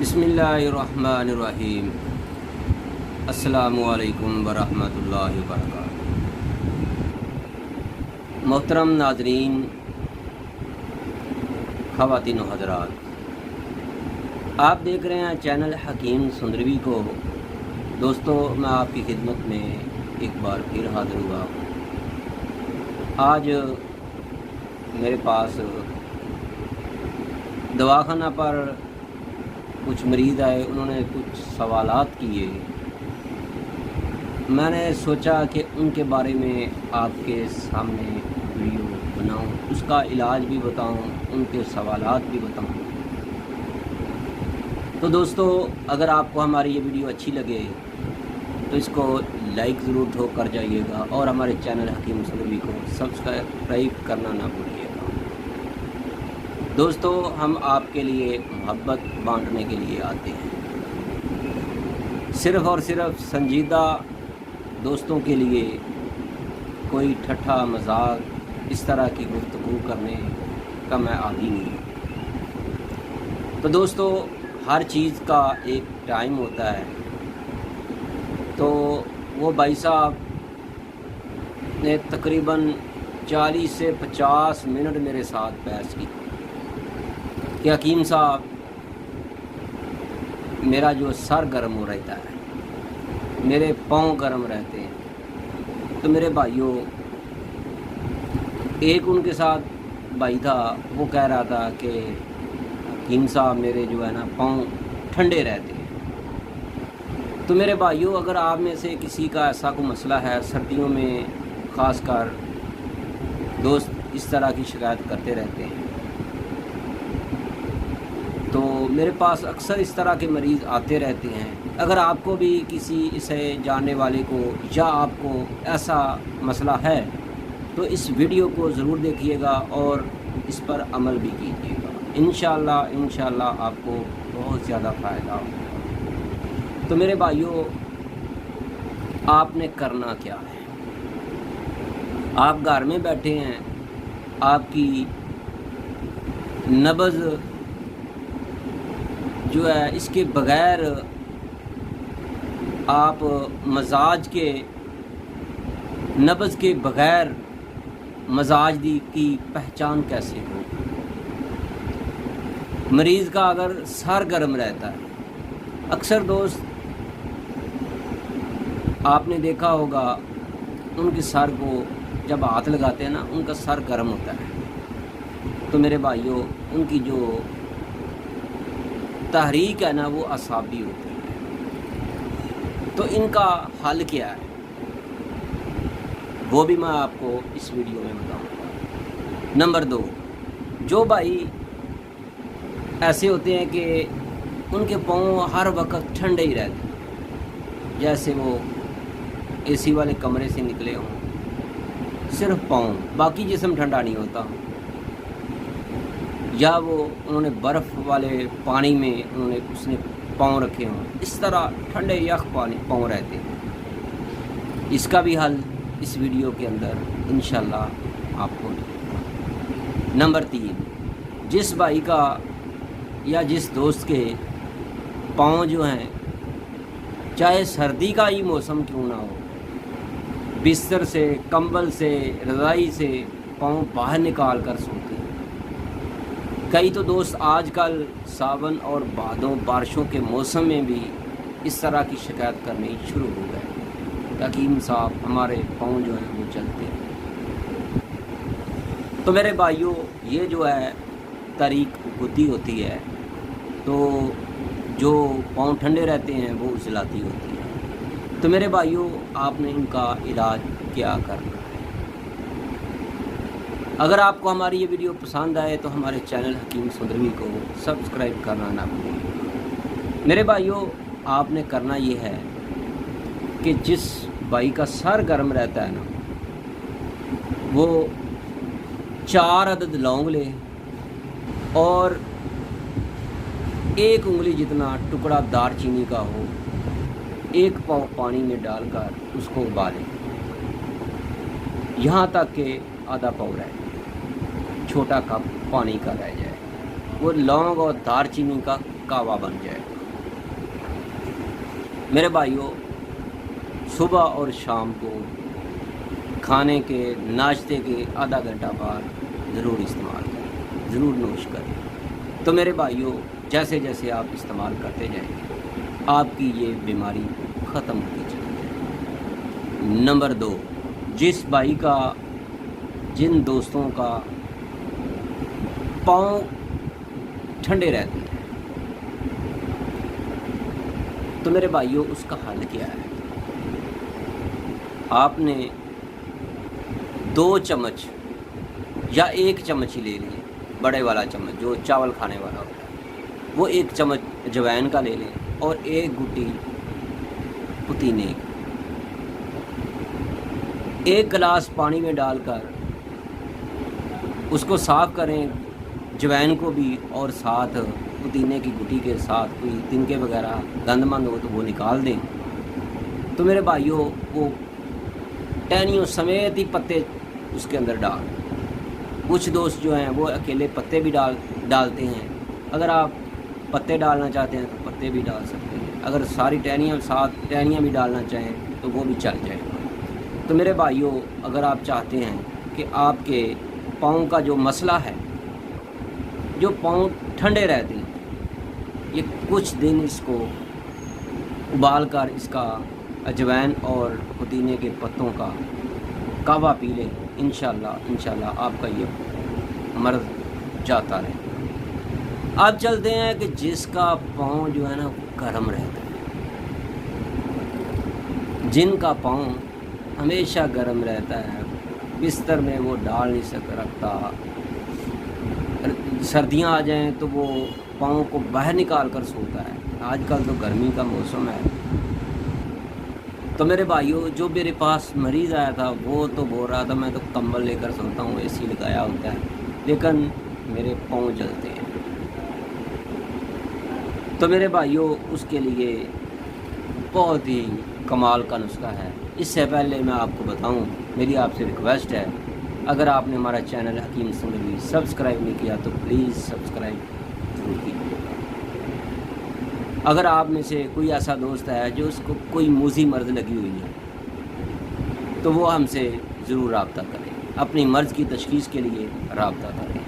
बिस्मिल्लाहिर्रहमानिर्रहीम। अस्सलामुअलैकुम वरहमतुल्लाहि वबरकातुहू। मोहतरम नाज़रीन, ख़वातीन व हज़रात, आप देख रहे हैं चैनल हकीम सुंदरवी को। दोस्तों, मैं आपकी खिदमत में एक बार फिर हाज़िर हुआ। आज मेरे पास दवाखाना पर कुछ मरीज़ आए, उन्होंने कुछ सवालात किए। मैंने सोचा कि उनके बारे में आपके सामने वीडियो बनाऊं, उसका इलाज भी बताऊं, उनके सवालात भी बताऊं। तो दोस्तों, अगर आपको हमारी ये वीडियो अच्छी लगे तो इसको लाइक ज़रूर ठोक कर जाइएगा और हमारे चैनल हकीम सुंदरवी को सब्सक्राइब करना ना भूलिएगा। दोस्तों, हम आपके लिए मोहब्बत बांटने के लिए आते हैं, सिर्फ़ और सिर्फ संजीदा दोस्तों के लिए। कोई ठट्ठा मजाक इस तरह की गुफ्तगू करने का मैं आदी नहीं हूँ। तो दोस्तों, हर चीज़ का एक टाइम होता है। तो वो भाई साहब ने तकरीबन 40 से 50 मिनट मेरे साथ बहस की कि हकीम साहब, मेरा जो सर गर्म हो रहता है, मेरे पाँव गर्म रहते हैं। तो मेरे भाइयों, एक उनके साथ भाई था, वो कह रहा था कि हकीम साहब, मेरे जो है ना पाँव ठंडे रहते हैं। तो मेरे भाइयों, अगर आप में से किसी का ऐसा कोई मसला है, सर्दियों में ख़ासकर दोस्त इस तरह की शिकायत करते रहते हैं, तो मेरे पास अक्सर इस तरह के मरीज़ आते रहते हैं। अगर आपको भी किसी इसे जानने वाले को या आपको ऐसा मसला है तो इस वीडियो को ज़रूर देखिएगा और इस पर अमल भी कीजिएगा। इंशाअल्लाह आपको बहुत ज़्यादा फ़ायदा होगा। तो मेरे भाइयों, आपने करना क्या है? आप घर में बैठे हैं, आपकी नब्ज़ जो है, इसके बग़ैर आप मजाज के नब्ज़ के बग़ैर मजाज की पहचान कैसे हो? मरीज़ का अगर सर गर्म रहता है, अक्सर दोस्त आपने देखा होगा, उनके सर को जब हाथ लगाते हैं ना, उनका सर गर्म होता है। तो मेरे भाइयों, उनकी जो तहरीक है ना, वो असाबी होती है। तो इनका हल क्या है, वो भी मैं आपको इस वीडियो में बताऊंगा। नंबर 2, जो भाई ऐसे होते हैं कि उनके पाँव हर वक्त ठंडे ही रहते हैं, जैसे वो एसी वाले कमरे से निकले हों, सिर्फ पाँव, बाकी जिस्म ठंडा नहीं होता। या वो उन्होंने बर्फ़ वाले पानी में उसने पाँव रखे हों, इस तरह ठंडे यख पाँव रहते हैं। इसका भी हल इस वीडियो के अंदर इंशाल्लाह आपको मिलेगा। नंबर 3, जिस भाई का या जिस दोस्त के पाँव जो हैं, चाहे सर्दी का ही मौसम क्यों ना हो, बिस्तर से, कंबल से, रज़ाई से पाँव बाहर निकाल कर सोते हैं। कई तो दोस्त आजकल सावन और भादों बारिशों के मौसम में भी इस तरह की शिकायत करनी शुरू हो गए। हकीम साहब, हमारे पाँव जो हैं वो चलते हैं। तो मेरे भाइयों, ये जो है तारीख होती है, तो जो पाँव ठंडे रहते हैं वो उजलाती होती है। तो मेरे भाइयों, आपने इनका इलाज क्या करना है? अगर आपको हमारी ये वीडियो पसंद आए तो हमारे चैनल हकीम सुंदरवी को सब्सक्राइब करना ना भूलिए। मेरे भाइयों, आपने करना ये है कि जिस भाई का सर गर्म रहता है ना, वो 4 अदद लौंग ले और 1 उंगली जितना टुकड़ा दारचीनी का हो, 1 पाव पानी में डालकर उसको उबालें, यहाँ तक कि आधा पाव रह जाए, छोटा कप पानी का रह जाए। वो लौंग और दारचीनी का कावा बन जाएगा। मेरे भाइयों, सुबह और शाम को खाने के नाश्ते के आधा घंटा बाद ज़रूर इस्तेमाल करें, ज़रूर नोश करें। तो मेरे भाइयों, जैसे जैसे आप इस्तेमाल करते जाएंगे आपकी ये बीमारी ख़त्म होती चली जाएगी। नंबर 2, जिस भाई का, जिन दोस्तों का पाँव ठंडे रहते हैं, तो मेरे भाइयों उसका हल क्या है? आपने 2 चम्मच या 1 चम्मच ही ले लिए, बड़े वाला चम्मच जो चावल खाने वाला होता है, वो 1 चम्मच अजवाइन का ले लें और 1 गुट्टी पुदीने की। 1 गिलास पानी में डालकर उसको साफ़ करें, अजवाइन को भी, और साथ पुदीने की गुटी के साथ कोई तिनके वगैरह गंदमंद हो तो वो निकाल दें। तो मेरे भाइयों, वो टहनियों समेत ही पत्ते उसके अंदर डाल। कुछ दोस्त जो हैं वो अकेले पत्ते भी डालते हैं। अगर आप पत्ते डालना चाहते हैं तो पत्ते भी डाल सकते हैं। अगर सारी टहनियाँ भी डालना चाहें तो वो भी चल जाएगा। तो मेरे भाइयों, अगर आप चाहते हैं कि आपके पाँव का जो मसला है, जो पाँव ठंडे रहते हैं, ये कुछ दिन इसको उबाल कर इसका अजवाइन और पुदीने के पत्तों का कावा पी लें। इंशाल्लाह आपका ये मर्ज जाता रहे। अब चलते हैं कि जिसका पाँव जो है ना गर्म रहता है, जिनका पाँव हमेशा गर्म रहता है, बिस्तर में वो डाल नहीं रखता, सर्दियां आ जाएं तो वो पाँव को बाहर निकाल कर सोता है। आजकल तो गर्मी का मौसम है। तो मेरे भाइयों, जो मेरे पास मरीज़ आया था वो तो बोल रहा था मैं तो कंबल लेकर सोता हूँ, एसी लगाया होता है, लेकिन मेरे पाँव जलते हैं। तो मेरे भाइयों, उसके लिए बहुत ही कमाल का नुस्खा है। इससे पहले मैं आपको बताऊं, मेरी आपसे रिक्वेस्ट है, अगर आपने हमारा चैनल हकीम संगवी सब्सक्राइब नहीं किया तो प्लीज़ सब्सक्राइब जरूर कीजिए। अगर आप में से कोई ऐसा दोस्त है जो उसको कोई मूजी मर्ज लगी हुई है तो वो हमसे ज़रूर रब्ता करें, अपनी मर्ज़ की तशख़ीस के लिए रब्ता करें।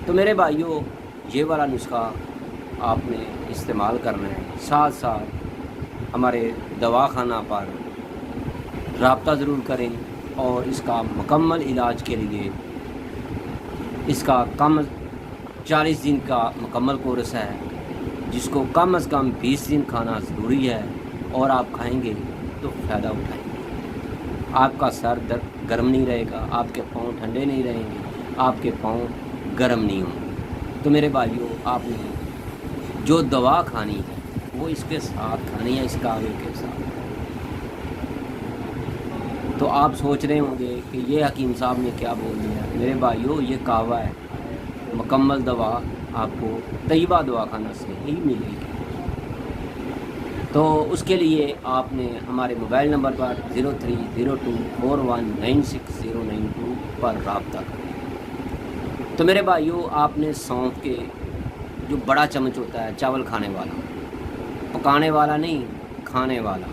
तो मेरे भाइयों, ये वाला नुस्खा आपने इस्तेमाल करना है, साथ साथ हमारे दवाखाना पर रब्ता ज़रूर करें और इसका मुकम्मल इलाज के लिए इसका कम 40 दिन का मुकम्मल कोर्स है, जिसको कम से कम 20 दिन खाना ज़रूरी है, और आप खाएंगे तो फ़ायदा उठाएंगे। आपका सर दर्द गर्म नहीं रहेगा, आपके पाँव ठंडे नहीं रहेंगे, आपके पाँव गर्म नहीं होंगे। तो मेरे भाइयों, आपने जो दवा खानी है वो इसके साथ खानी है, इस कावे के साथ। तो आप सोच रहे होंगे कि ये हकीम साहब ने क्या बोल दिया। मेरे भाइयों, ये कावा है, मुकम्मल दवा आपको तैयबा दवाखाना से ही मिलेगी। तो उसके लिए आपने हमारे मोबाइल नंबर पर 0302419692 पर रब्ता करें। तो मेरे भाइयों, आपने सौंफ के जो बड़ा चम्मच होता है, चावल खाने वाला, पकाने वाला नहीं, खाने वाला,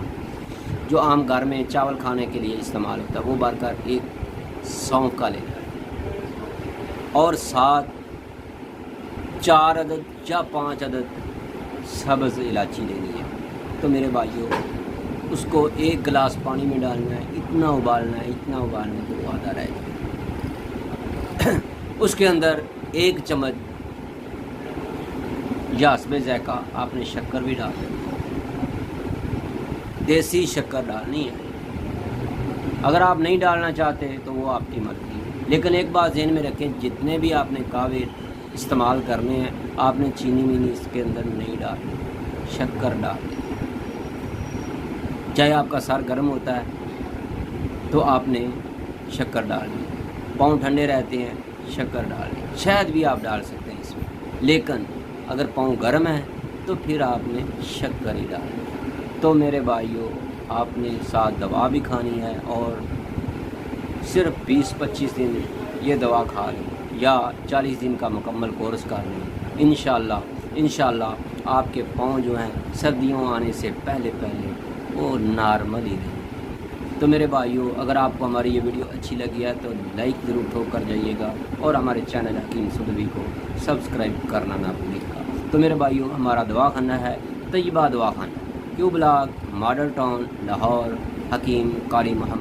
जो आम घर में चावल खाने के लिए इस्तेमाल होता है, वो भरकर 1 सौंफ का लेना है, और साथ 4 अदद या 5 अदद सब्ज़ इलायची लेनी है। तो मेरे भाइयों, उसको 1 गिलास पानी में डालना है, इतना उबालना है कि वो आधा रह जाए। उसके अंदर 1 चम्मच या हस्बे ज़ायक़ा आपने शक्कर भी डाल देनी, देसी शक्कर डालनी है। अगर आप नहीं डालना चाहते तो वो आपकी मर्ज़ी है, लेकिन एक बात ज़हन में रखें, जितने भी आपने कावे इस्तेमाल करने हैं, आपने चीनी वीनी इसके अंदर नहीं डालनी, शक्कर डालनी। चाहे आपका सर गर्म होता है तो आपने शक्कर डालनी, पाँव ठंडे रहते हैं, शक्कर डालनी, शहद भी आप डाल सकते हैं इसमें, लेकिन अगर पाँव गर्म है तो फिर आपने शक्कर ही डालनी। तो मेरे भाइयों, आपने साथ दवा भी खानी है, और सिर्फ 20-25 दिन ये दवा खा लें या 40 दिन का मुकम्मल कोर्स कर लें। इंशाल्लाह آپ کے پاؤں جو ہیں سردیوں آنے سے پہلے وہ نارمل ہی رہیں۔ تو میرے بھائیوں، اگر آپ کو ہماری یہ ویڈیو اچھی لگی ہے تو لائک ضرور ٹھوک کر جائیے گا، اور ہمارے چینل حکیم سدوی کو سبسکرائب کرنا نہ بھولیے گا۔ تو میرے بھائیوں، ہمارا دوا خانہ ہے طیبہ دوا خانہ، کیو بلاک، ماڈل ٹاؤن، لاہور، حکیم قاری محمد